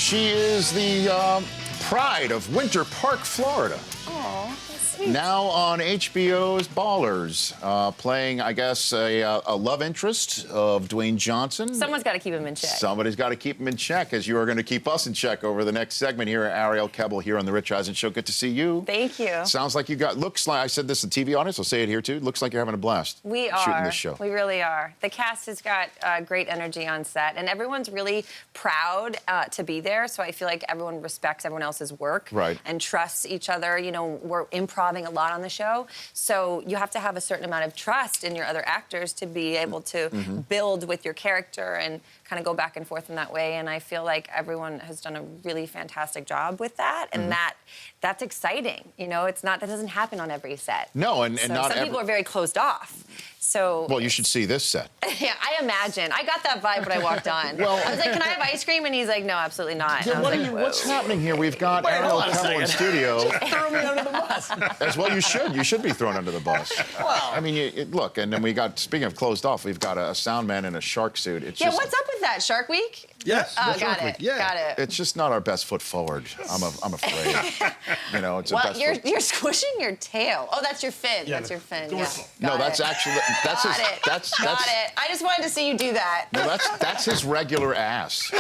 She is the pride of Winter Park, Florida. Aw, that's sweet. Now on HBO's Ballers, playing, I guess, a love interest of Dwayne Johnson. Someone's got to keep him in check. Somebody's got to keep him in check, as you are going to keep us in check over the next segment here. Arielle Kebbel here on The Rich Eisen Show. Good to see you. Thank you. Sounds like you got, looks like, I said this to the TV audience, I'll say it here too, looks like you're having a blast. We are. Shooting this show. We really are. The cast has got great energy on set, and everyone's really proud to be there, so I feel like everyone respects everyone else's work. Right. And trusts each other. You know, we're improvising a lot on the show, so you have to have a certain amount of trust in your other actors to be able to build with your character and kind of go back and forth in that way, and I feel like everyone has done a really fantastic job with that, and that's exciting. You know, it's not, that doesn't happen on every set. No, and So not some people are very closed off. So Well, you should see this set. yeah, I imagine. I got that vibe when I walked on. Well- I was like, "Can I have ice cream?" And he's like, "No, absolutely not." And Yeah, I was like, what's "Whoa." happening here? We've got Arielle Kebbel in studio. Throw me under the bus. As well, you should. You should be thrown under the bus. Well. I mean, look, and then we got, speaking of closed off, we've got a sound man in a shark suit. It's Yeah, just, what's up with that? Shark Week? Yes. Oh, the got Shark it. Week, yeah. Got it. It's just not our best foot forward. I'm afraid. You know, it's a Well, best you're foot. you're squishing your tail. Oh, that's your fin. Yeah, that's your fin. dorsal. Yeah. No, Got that's it. actually that's Got his. it. That's Got it. I just wanted to see you do that. No, that's his regular ass.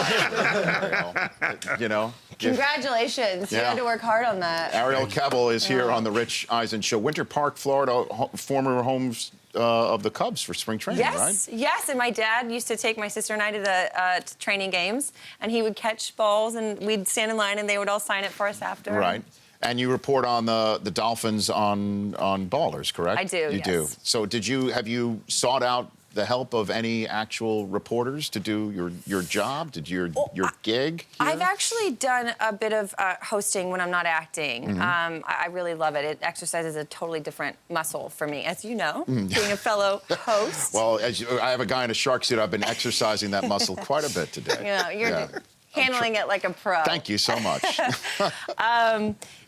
You know. Congratulations. You Yeah. had to work hard on that. Arielle Kebbel is here on the Rich Eisen Show. Winter Park, Florida, former homes of the Cubs for spring training, Yes, right? yes, and my dad used to take my sister and I to the training games, and he would catch balls, and we'd stand in line, and they would all sign it for us after. Right. And you report on the Dolphins on Ballers, correct? I do, You do. yes. So have you sought out the help of any actual reporters to do your job? Did your gig here? I've actually done a bit of hosting when I'm not acting. Mm-hmm. I really love it. It exercises a totally different muscle for me, as you know, being a fellow host. Well, I have a guy in a shark suit. I've been exercising that muscle quite a bit today. You know, you're handling it like a pro. Thank you so much.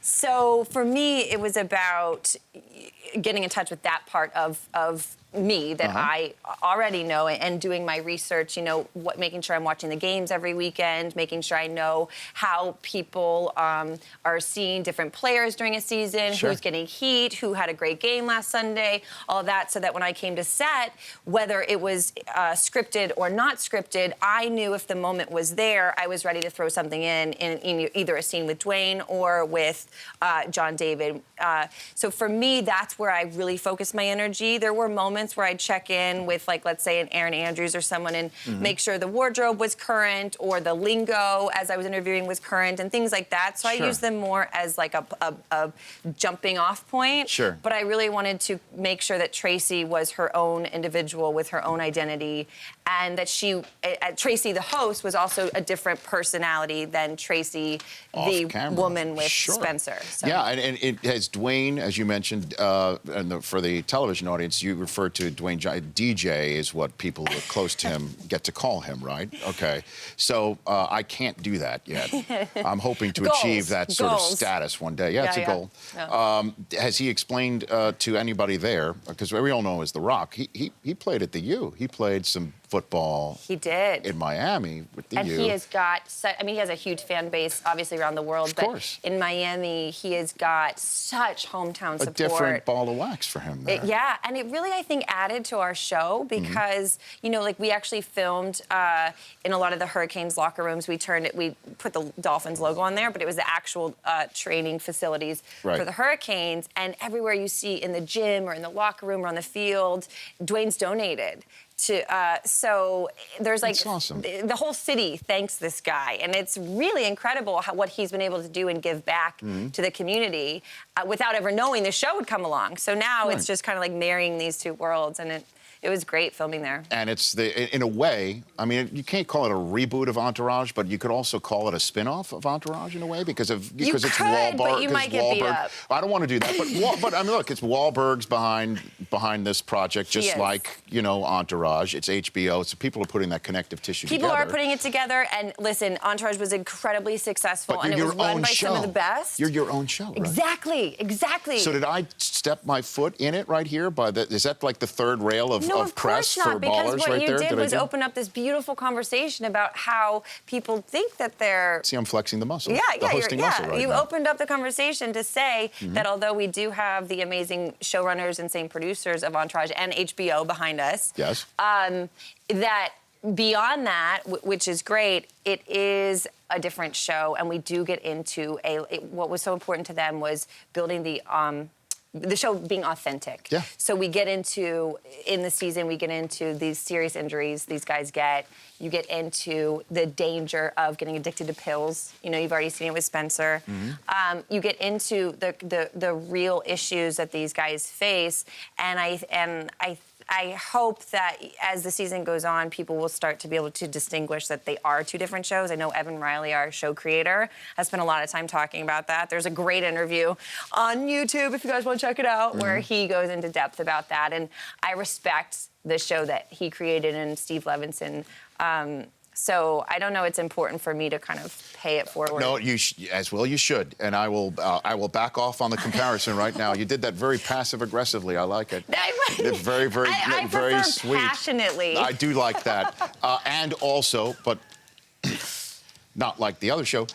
So for me, it was about getting in touch with that part of me that I already know, and doing my research, you know, making sure I'm watching the games every weekend, making sure I know how people are seeing different players during a season, Sure. who's getting heat, who had a great game last Sunday, all of that, so that when I came to set, whether it was scripted or not scripted, I knew if the moment was there, I was ready to throw something in either a scene with Dwayne or with John David. So for me, that's where I really focused my energy. There were moments where I'd check in with, like, let's say, an Aaron Andrews or someone, and make sure the wardrobe was current, or the lingo as I was interviewing was current, and things like that. So Sure. I use them more as like a jumping off point. Sure. But I really wanted to make sure that Tracy was her own individual with her own identity, and that Tracy, the host, was also a different personality than Tracy, the Off-camera. woman with Sure. Spencer. So. Yeah, and it has Dwayne, as you mentioned, for the television audience, you referred to Dwayne. DJ is what people who are close to him get to call him, right? Okay. So I can't do that yet. I'm hoping to Goals. achieve that sort of Goals. status one day. Yeah, it's a goal. Yeah. Has he explained to anybody there, because we all know as The Rock, he played at the U. He played some football. He did. In Miami with the And U. he has got, he has a huge fan base, obviously, around the world. Of course. But in Miami, he has got such hometown a support. different ball of wax for him there. Yeah, and it really, I think, added to our show because, you know, like, we actually filmed in a lot of the Hurricanes locker rooms. We put the Dolphins logo on there, but it was the actual training facilities Right. for the Hurricanes. And everywhere you see in the gym or in the locker room or on the field, Dwayne's donated. So there's like That's awesome. the whole city thanks this guy, and it's really incredible what he's been able to do and give back to the community without ever knowing the show would come along. So now Right. it's just kind of like marrying these two worlds, and it was great filming there. And it's in a way, I mean, you can't call it a reboot of Entourage, but you could also call it a spin-off of Entourage in a way because it's could, Wahlberg. but you might get beat up. I don't want to do that, but I mean, look, it's Wahlberg's behind this project, just like, you know, Entourage. It's HBO, so people are putting that connective tissue People together. are putting it together, and listen, Entourage was incredibly successful, But and you're it was your run own by show. some of the best. You're your own show, right? Exactly. So did I step step my foot in it right here? Is that like the third rail of press course not, for because Ballers what right you there? did was open up this beautiful conversation about how people think that they're... See, I'm flexing the muscle. Yeah, the hosting muscle right you now. opened up the conversation to say that although we do have the amazing showrunners and same producers of Entourage and HBO behind us, Yes. that beyond that, which is great, it is a different show, and we do get into what was so important to them was building the show being authentic. Yeah. So we get into, in the season, we get into these serious injuries these guys get. You get into the danger of getting addicted to pills. You know, you've already seen it with Spencer. You get into the real issues that these guys face, and I hope that as the season goes on, people will start to be able to distinguish that they are two different shows. I know Evan Riley, our show creator, has spent a lot of time talking about that. There's a great interview on YouTube, if you guys want to check it out, where he goes into depth about that. And I respect the show that he created and Steve Levinson. So I don't know. It's important for me to kind of pay it forward. No, you as well. You should, and I will back off on the comparison right now. You did that very passive aggressively. I like it. It's very, very, I very prefer sweet. Passionately. I do like that, and also, but not like the other show.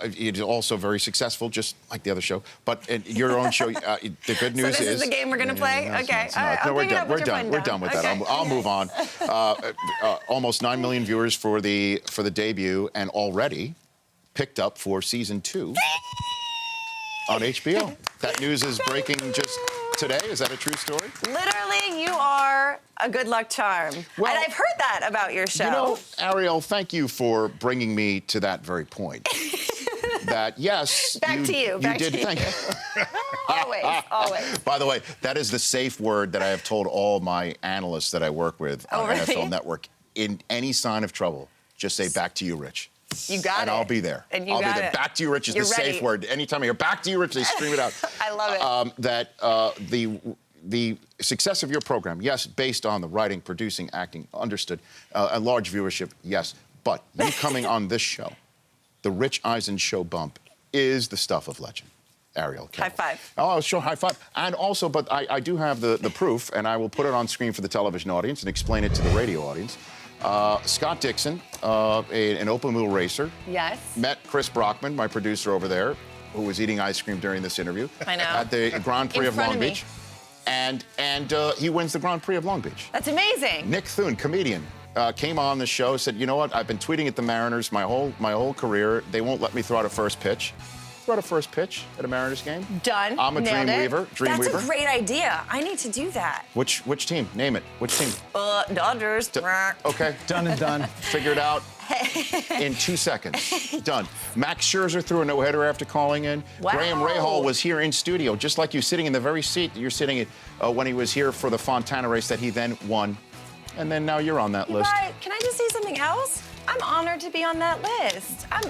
It's also very successful, just like the other show. But in your own show, the good news so this is the game we're going to play? Okay. No, we're done. We're done. We're done with that. I'll move on. Almost 9 million viewers for the debut, and already picked up for season 2 on HBO. That news is breaking just today. Is that a true story? Literally, you are a good luck charm. Well, and I've heard that about your show. You know, Arielle, thank you for bringing me to that very point. That, yes, Back to you. Thank you. Always. By the way, that is the safe word that I have told all my analysts that I work with on really? NFL Network. In any sign of trouble, just say, back to you, Rich. You got it. And I'll be there. And you I'll got be there. it. Back to you, Rich is You're the ready. safe word. Anytime I hear back to you, Rich, they scream it out. I love it. The success of your program, yes, based on the writing, producing, acting, understood, a large viewership, yes. But you coming on this show, the Rich Eisen Show bump, is the stuff of legend. Arielle Kebbel. High five. Oh, sure, high five. And also, but I do have the proof, and I will put it on screen for the television audience and explain it to the radio audience. Scott Dixon, an open wheel racer. Yes. Met Chris Brockman, my producer over there, who was eating ice cream during this interview. I know. At the Grand Prix In of front Long of me. Beach. And he wins the Grand Prix of Long Beach. That's amazing. Nick Thune, comedian, came on the show, said, you know what, I've been tweeting at the Mariners my whole career. They won't let me throw out a first pitch. Throw out a first pitch at a Mariners game. Done. I'm a Nailed it. Dreamweaver. That's a great idea. I need to do that. Which team? Name it. Which team? Dodgers. Okay. Done and done. Figured out in 2 seconds. Done. Max Scherzer threw a no-hitter after calling in. Wow. Graham Rahal was here in studio, just like you, sitting in the very seat that you're sitting in when he was here for the Fontana race that he then won. And then now you're on that list. Right. Can I just say something else? I'm honored to be on that list. I'm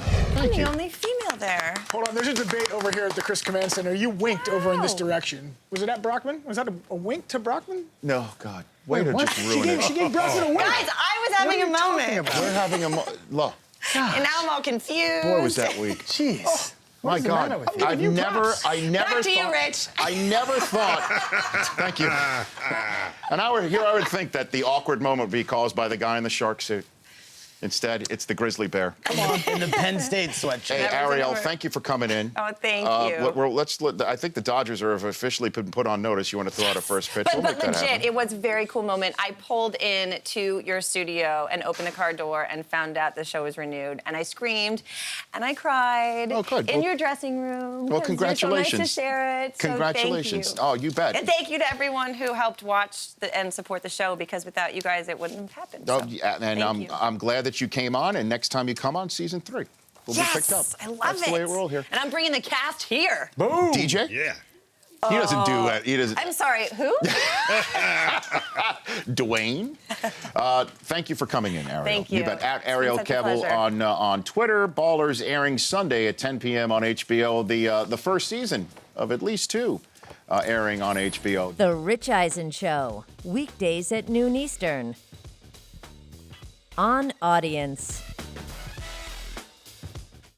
the only female there. Hold on, there's a debate over here at the Chris Command Center. You winked over in this direction. Was it at Brockman? Was that a wink to Brockman? No, God. Way to What? just ruin it. She gave Brockman a wink. Guys, I was having a moment. We're having a look. And now I'm all confused. Boy, was that week. Jeez. My is the God, matter with you? I Give you never props. thought. Back to you, Rich. I never thought. Thank you. And I would think that the awkward moment would be caused by the guy in the shark suit. Instead, it's the grizzly bear. Come on. In the Penn State sweatshirt. Hey, Arielle, thank you for coming in. Oh, thank you. I think the Dodgers are officially been put on notice. You want to throw out a first pitch? But, We'll make that legit, happen. it was a very cool moment. I pulled in to your studio and opened the car door and found out the show was renewed. And I screamed and I cried Oh, good. in Well- your dressing room. Well, 'cause congratulations. You're so nice to share it. So Congratulations. thank you. Oh, you bet. And thank you to everyone who helped watch and support the show, because without you guys, it wouldn't have happened. Oh, So, yeah, and thank you. I'm glad that you came on. And next time you come on, season 3 will be picked up. Yes, I love That's it. the way we roll here. And I'm bringing the cast here. Boom. DJ? Yeah. He doesn't do that. He doesn't. I'm sorry, who? Dwayne. Thank you for coming in, Arielle. Thank you. bet. At It's been Arielle such a Kebbel pleasure. on Twitter. Ballers airing Sunday at 10 p.m. on HBO. The first season of at least 2 airing on HBO. The Rich Eisen Show, weekdays at noon Eastern. On Audience.